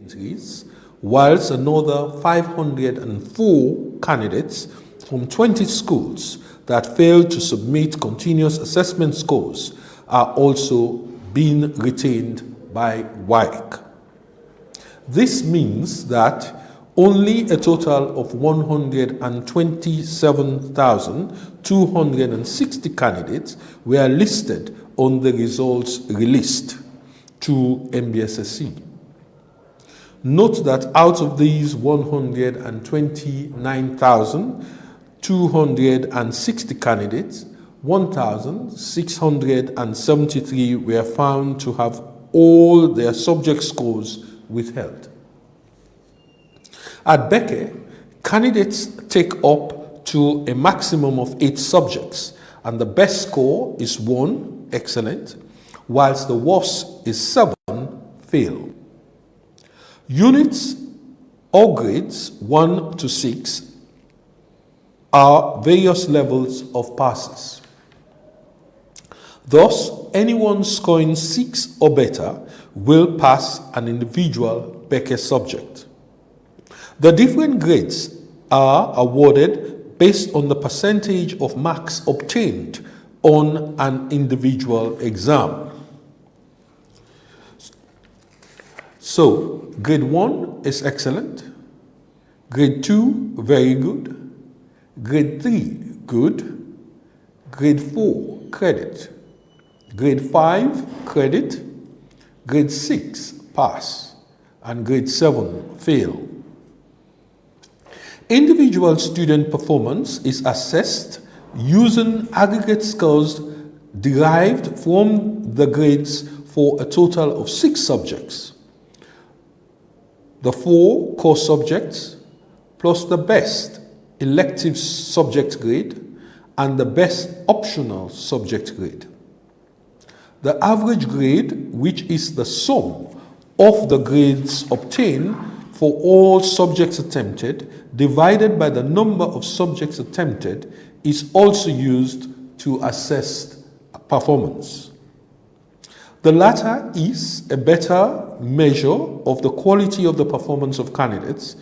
entries, whilst another 504 candidates from 20 schools that failed to submit continuous assessment scores are also being retained by WAEC. This means that only a total of 127,260 candidates were listed on the results released to MBSSE. Note that out of these 129,260 candidates, 1,673 were found to have all their subject scores withheld. At BECE, candidates take up to a maximum of 8 subjects, and the best score is 1, excellent, whilst the worst is 7, fail. Units or grades 1 to 6 are various levels of passes. Thus, anyone scoring 6 or better will pass an individual BECE subject. The different grades are awarded based on the percentage of marks obtained on an individual exam. So, grade 1 is excellent, grade 2 very good, grade 3 good, grade 4 credit, grade 5 credit, grade 6 pass, and grade 7 fail. Individual student performance is assessed using aggregate scores derived from the grades for a total of 6 subjects. The 4 core subjects, plus the best elective subject grade and the best optional subject grade. The average grade, which is the sum of the grades obtained for all subjects attempted, divided by the number of subjects attempted, is also used to assess performance. The latter is a better measure of the quality of the performance of candidates.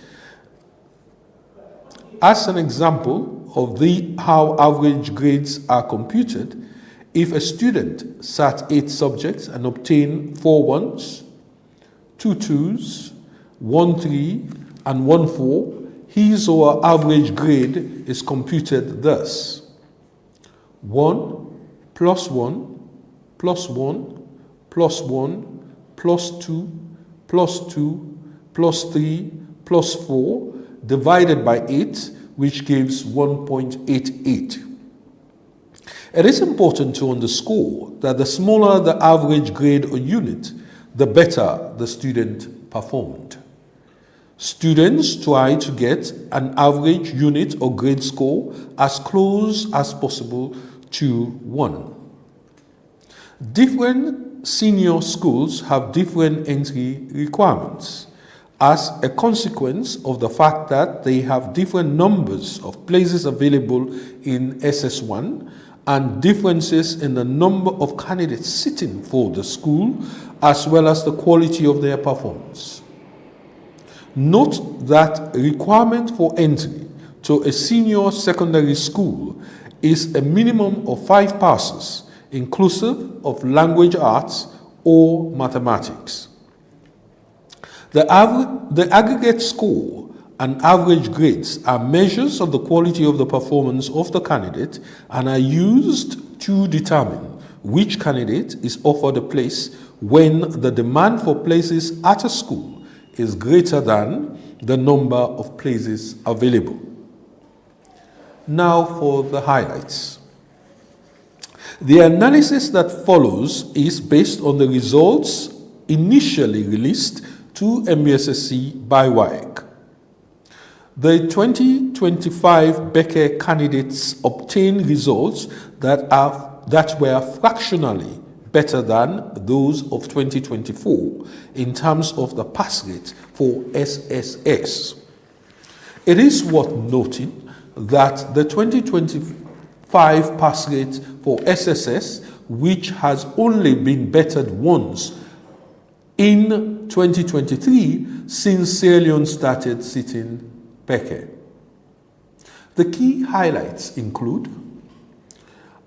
As an example of how average grades are computed, if a student sat 8 subjects and obtained 4 1s, 2 2s, 1 3, and 1 4, his or her average grade is computed thus: 1 plus 1 plus 1 plus 1 plus 2 plus 2 plus 3 plus 4 divided by 8, which gives 1.88. It is important to underscore that the smaller the average grade or unit, the better the student performed. Students try to get an average unit or grade score as close as possible to 1. Different senior schools have different entry requirements as a consequence of the fact that they have different numbers of places available in SS1 and differences in the number of candidates sitting for the school, as well as the quality of their performance. Note that requirement for entry to a senior secondary school is a minimum of 5 passes, inclusive of language arts or mathematics. The aggregate score and average grades are measures of the quality of the performance of the candidate and are used to determine which candidate is offered a place when the demand for places at a school is greater than the number of places available. Now for the highlights. The analysis that follows is based on the results initially released to MBSSE by WAEC. The 2025 BECE candidates obtained results that were fractionally better than those of 2024 in terms of the pass rate for SSS. It is worth noting that the 2025 pass rate for SSS, which has only been bettered once in 2023 since Sierra Leone started sitting BECE. The key highlights include: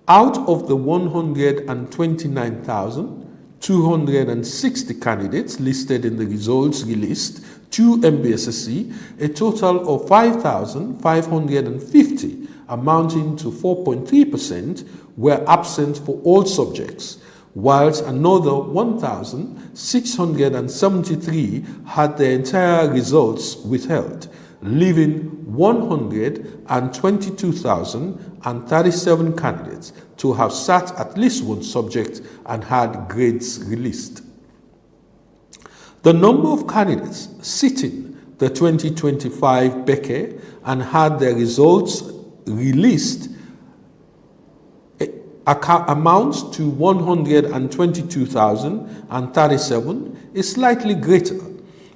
out of the 129,260 candidates listed in the results released to MBSSE, a total of 5,550, amounting to 4.3%, were absent for all subjects, whilst another 1,673 had their entire results withheld, leaving 122,037 candidates to have sat at least one subject and had grades released. The number of candidates sitting the 2025 BECE and had their results released amounts to 122,037, is slightly greater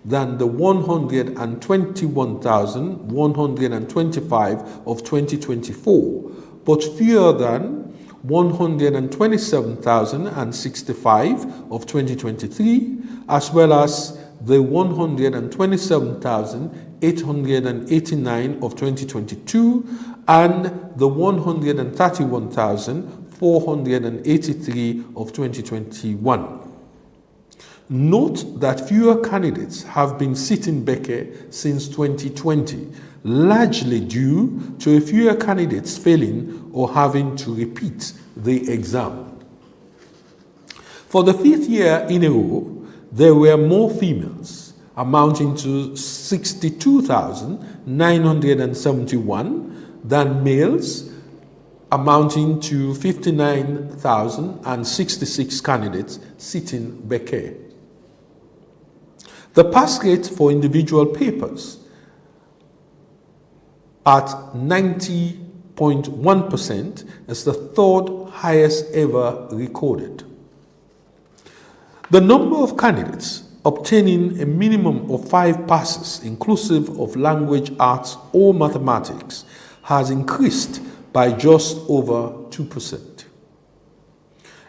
than the 121,125 of 2024, but fewer than 127,065 of 2023, as well as the 127,889 of 2022 and the 131,483 of 2021. Note that fewer candidates have been sitting BECE since 2020, largely due to fewer candidates failing or having to repeat the exam. For the 5th year in a row, there were more females, amounting to 62,971, than males, amounting to 59,066 candidates sitting BECE. The pass rate for individual papers at 90.1% is the 3rd highest ever recorded. The number of candidates obtaining a minimum of 5 passes, inclusive of language, arts, or mathematics, has increased by just over 2%.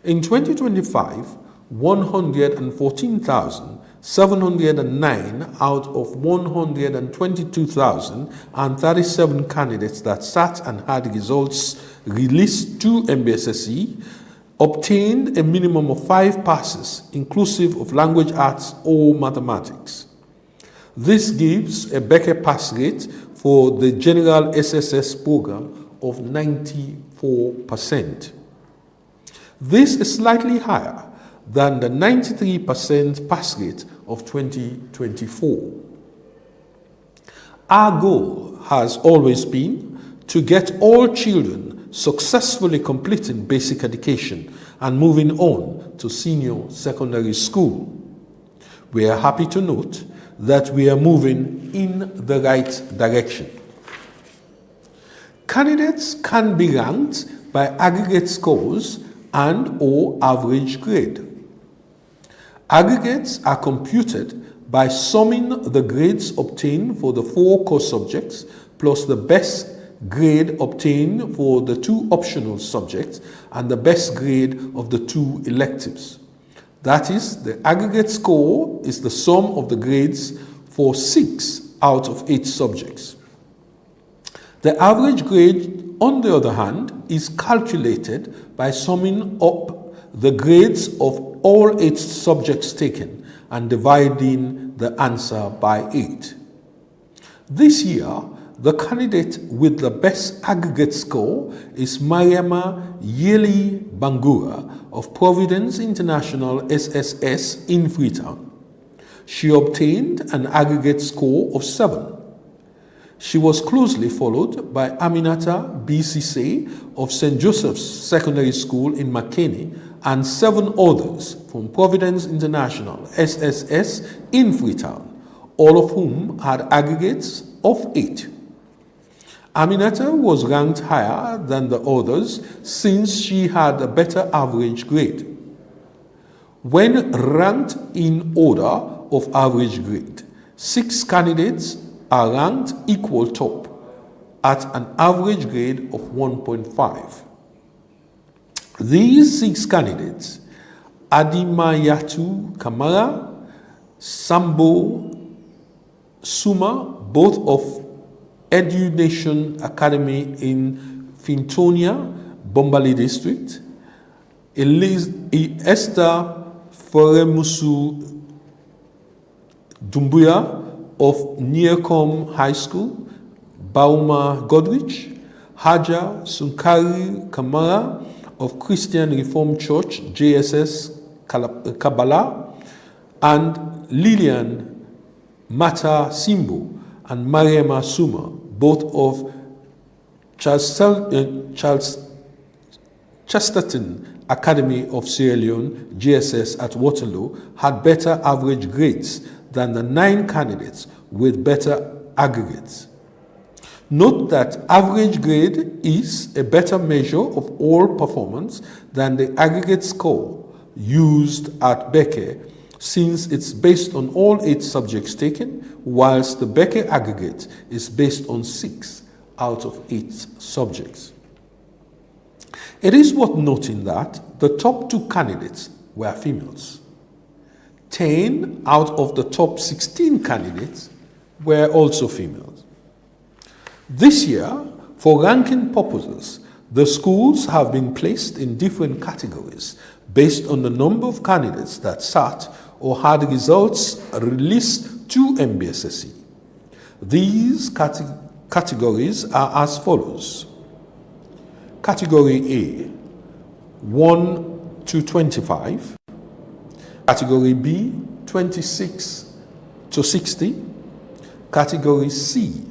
In 2025, 114,709 out of 122,037 candidates that sat and had results released to MBSSE obtained a minimum of 5 passes, inclusive of language, arts, or mathematics. This gives a BECE pass rate for the general SSS program of 94%. This is slightly higher than the 93% pass rate of 2024. Our goal has always been to get all children successfully completing basic education and moving on to senior secondary school. We are happy to note that we are moving in the right direction. Candidates can be ranked by aggregate scores and/or average grade. Aggregates are computed by summing the grades obtained for the 4 core subjects plus the best grade obtained for the 2 optional subjects and the best grade of the 2 electives. That is, the aggregate score is the sum of the grades for 6 out of 8 subjects. The average grade, on the other hand, is calculated by summing up the grades of all 8 subjects taken and dividing the answer by 8. This year, the candidate with the best aggregate score is Mariama Yeli Bangura of Providence International SSS in Freetown. She obtained an aggregate score of 7. She was closely followed by Aminata BECE of St. Joseph's Secondary School in Makeni and 7 others from Providence International SSS in Freetown, all of whom had aggregates of 8. Aminata was ranked higher than the others since she had a better average grade. When ranked in order of average grade, 6 candidates are ranked equal top at an average grade of 1.5. These 6 candidates, Adimayatu Kamara, Sambo Suma, both of Edu-Nation Academy in Fintonia, Bombali District. Esther Foremusu Dumbuya of Nearcom High School, Bauma Godrich. Haja Sunkari Kamara of Christian Reformed Church, JSS Kabbalah, and Lillian Mata Simbo and Mariama Suma, both of Chesterton Academy of Sierra Leone, GSS at Waterloo, had better average grades than the 9 candidates with better aggregates. Note that average grade is a better measure of all performance than the aggregate score used at BECE, since it's based on all 8 subjects taken, whilst the BECE aggregate is based on 6 out of 8 subjects. It is worth noting that the top 2 candidates were females. 10 out of the top 16 candidates were also females. This year, for ranking purposes, the schools have been placed in different categories based on the number of candidates that sat or had results released to MBSSE. These categories are as follows. Category A, 1 to 25. Category B, 26 to 60. Category C,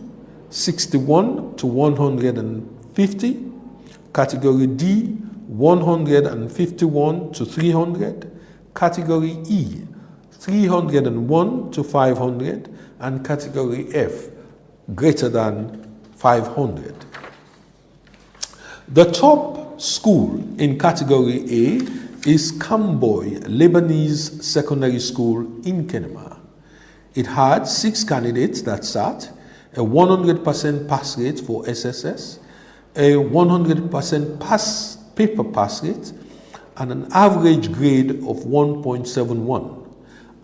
61 to 150. Category D, 151 to 300. Category E, 301 to 500. And category F, greater than 500. The top school in category A is Kamboy Lebanese Secondary School in Kenema. It had 6 candidates that sat, a 100% pass rate for SSS, a 100% paper pass rate, and an average grade of 1.71,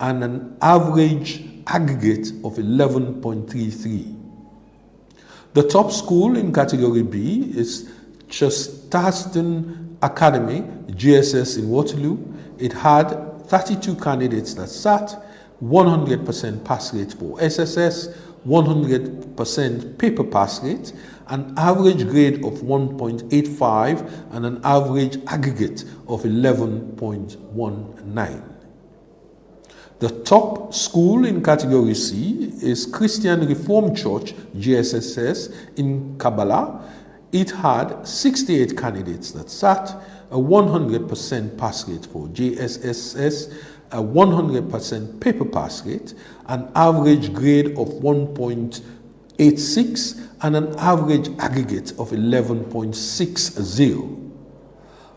and an average aggregate of 11.33. The top school in category B is Chesterton Academy, GSS in Waterloo. It had 32 candidates that sat, 100% pass rate for SSS, 100% paper pass rate, an average grade of 1.85, and an average aggregate of 11.19. The top school in category C is Christian Reformed Church, GSSS in Kabbalah. It had 68 candidates that sat, a 100% pass rate for JSSS, a 100% paper pass rate, an average grade of 1.86, and an average aggregate of 11.60.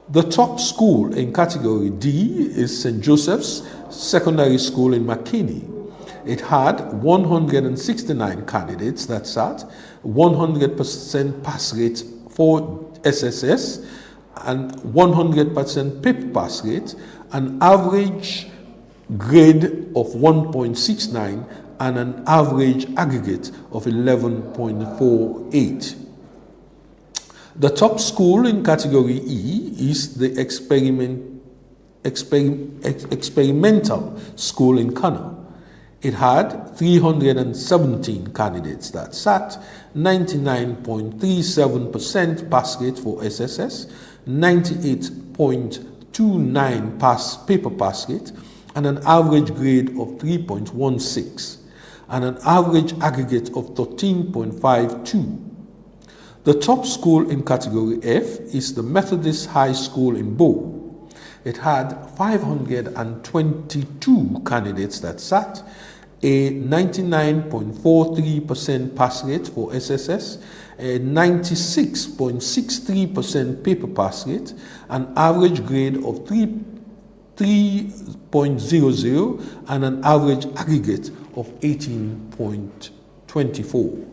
The top school in category D is St. Joseph's Secondary School in McKinney. It had 169 candidates that sat, 100% pass rate for SSS, and 100% paper pass rate, an average grade of 1.69, and an average aggregate of 11.48. The top school in category E is the experimental school in Kano. It had 317 candidates that sat, 99.37% pass rate for SSS, 98.29 paper pass rate, and an average grade of 3.16, and an average aggregate of 13.52. The top school in category F is the Methodist High School in Bo. It had 522 candidates that sat, a 99.43% pass rate for SSS, a 96.63% paper pass rate, an average grade of 3.00, and an average aggregate of 18.24.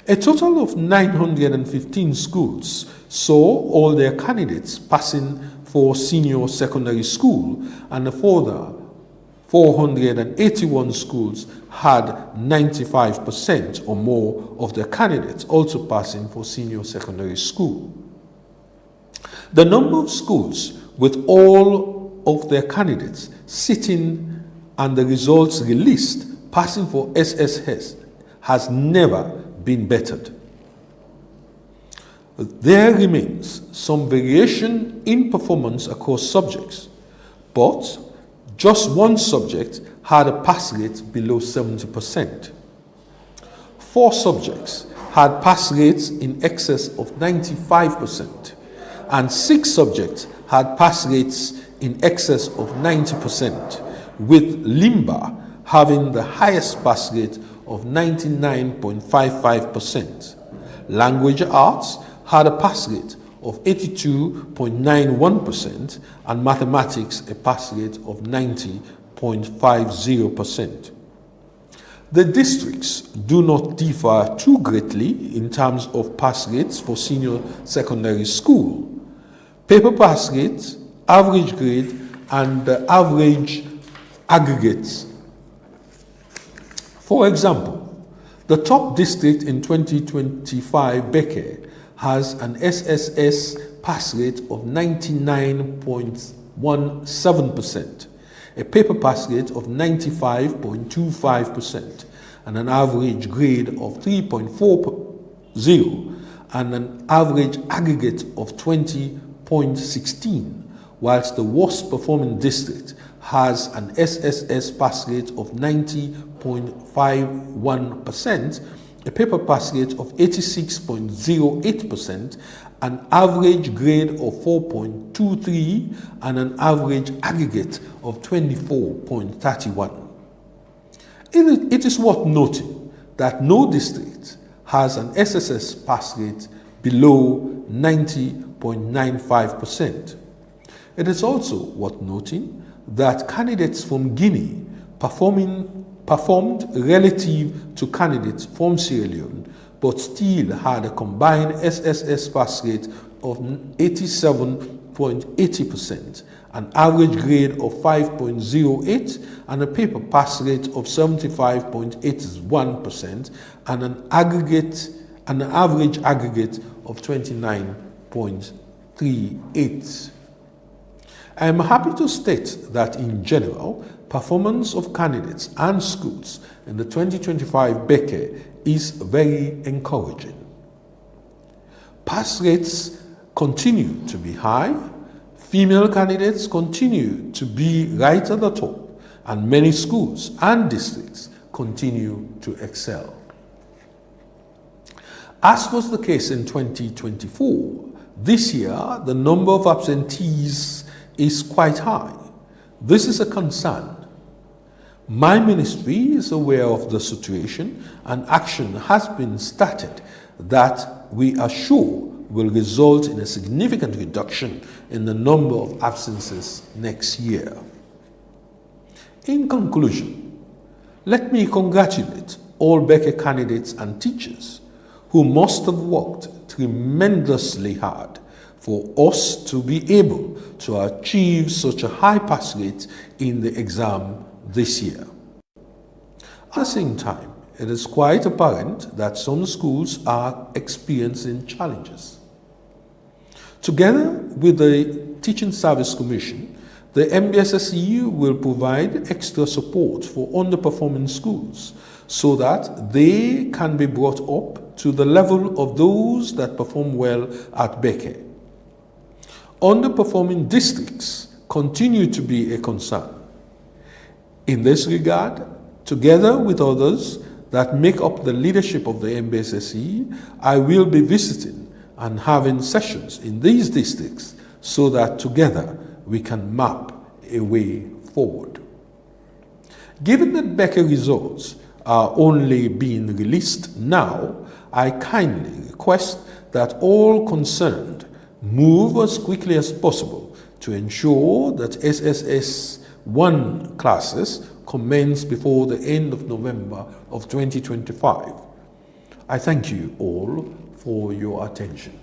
A total of 915 schools saw all their candidates passing for senior secondary school, and a further 481 schools had 95% or more of their candidates also passing for senior secondary school. The number of schools with all of their candidates sitting and the results released passing for SSS has never been bettered. There remains some variation in performance across subjects, but just one subject had a pass rate below 70%. 4 subjects had pass rates in excess of 95%, and 6 subjects had pass rates in excess of 90%, with Limba having the highest pass rate of 99.55%. Language arts had a pass rate of 82.91% and mathematics a pass rate of 90.50%. The districts do not differ too greatly in terms of pass rates for senior secondary school. Paper pass rates, average grade, and average aggregates. For example, the top district in 2025 BECE has an SSS pass rate of 99.17%, a paper pass rate of 95.25%, and an average grade of 3.40, and an average aggregate of 20.16, whilst the worst performing district has an SSS pass rate of 90.51%, a paper pass rate of 86.08%, an average grade of 4.23, and an average aggregate of 24.31. It is worth noting that no district has an SSS pass rate below 90.95%. It is also worth noting that candidates from Guinea performed relative to candidates from Sierra Leone, but still had a combined SSS pass rate of 87.80%, an average grade of 5.08, and a paper pass rate of 75.81%, and an average aggregate of 29.38. I am happy to state that in general, performance of candidates and schools in the 2025 BECE is very encouraging. Pass rates continue to be high, female candidates continue to be right at the top, and many schools and districts continue to excel. As was the case in 2024, this year the number of absentees is quite high. This is a concern. My ministry is aware of the situation, and action has been started that we are sure will result in a significant reduction in the number of absences next year. In conclusion, let me congratulate all BECE candidates and teachers who must have worked tremendously hard for us to be able to achieve such a high pass rate in the exam this year. At the same time, it is quite apparent that some schools are experiencing challenges. Together with the Teaching Service Commission, the MBSSE will provide extra support for underperforming schools so that they can be brought up to the level of those that perform well at BECE. Underperforming districts continue to be a concern. In this regard, together with others that make up the leadership of the MBSSE, I will be visiting and having sessions in these districts so that together we can map a way forward. Given that BECE results are only being released now, I kindly request that all concerned move as quickly as possible to ensure that SSS 1 classes commence before the end of November of 2025. I thank you all for your attention.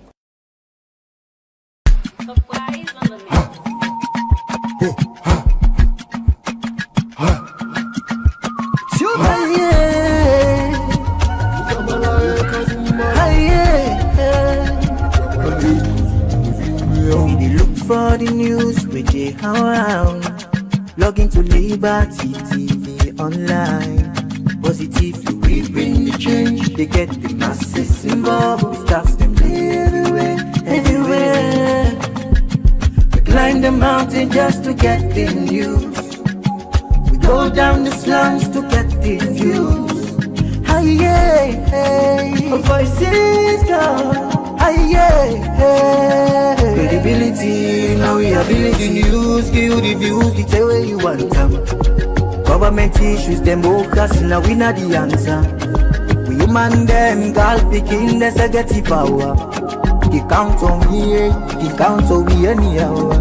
The flies on the mix. for the news we dey around. Log into Liberty TV online. Positively we bring the change. They get the masses involved. Staffs them everywhere, everywhere. We climb the mountain just to get the news. We go down the slums to get the views. Aye, yeah, hey. Voices come. Aye, yeah, hey. Credibility, now we ability. News, give you the views, the tell where you want them. Government issues, them focus, now we not the answer. We human them, God picking, there's a get the power. He count on me, he count on me anyhow.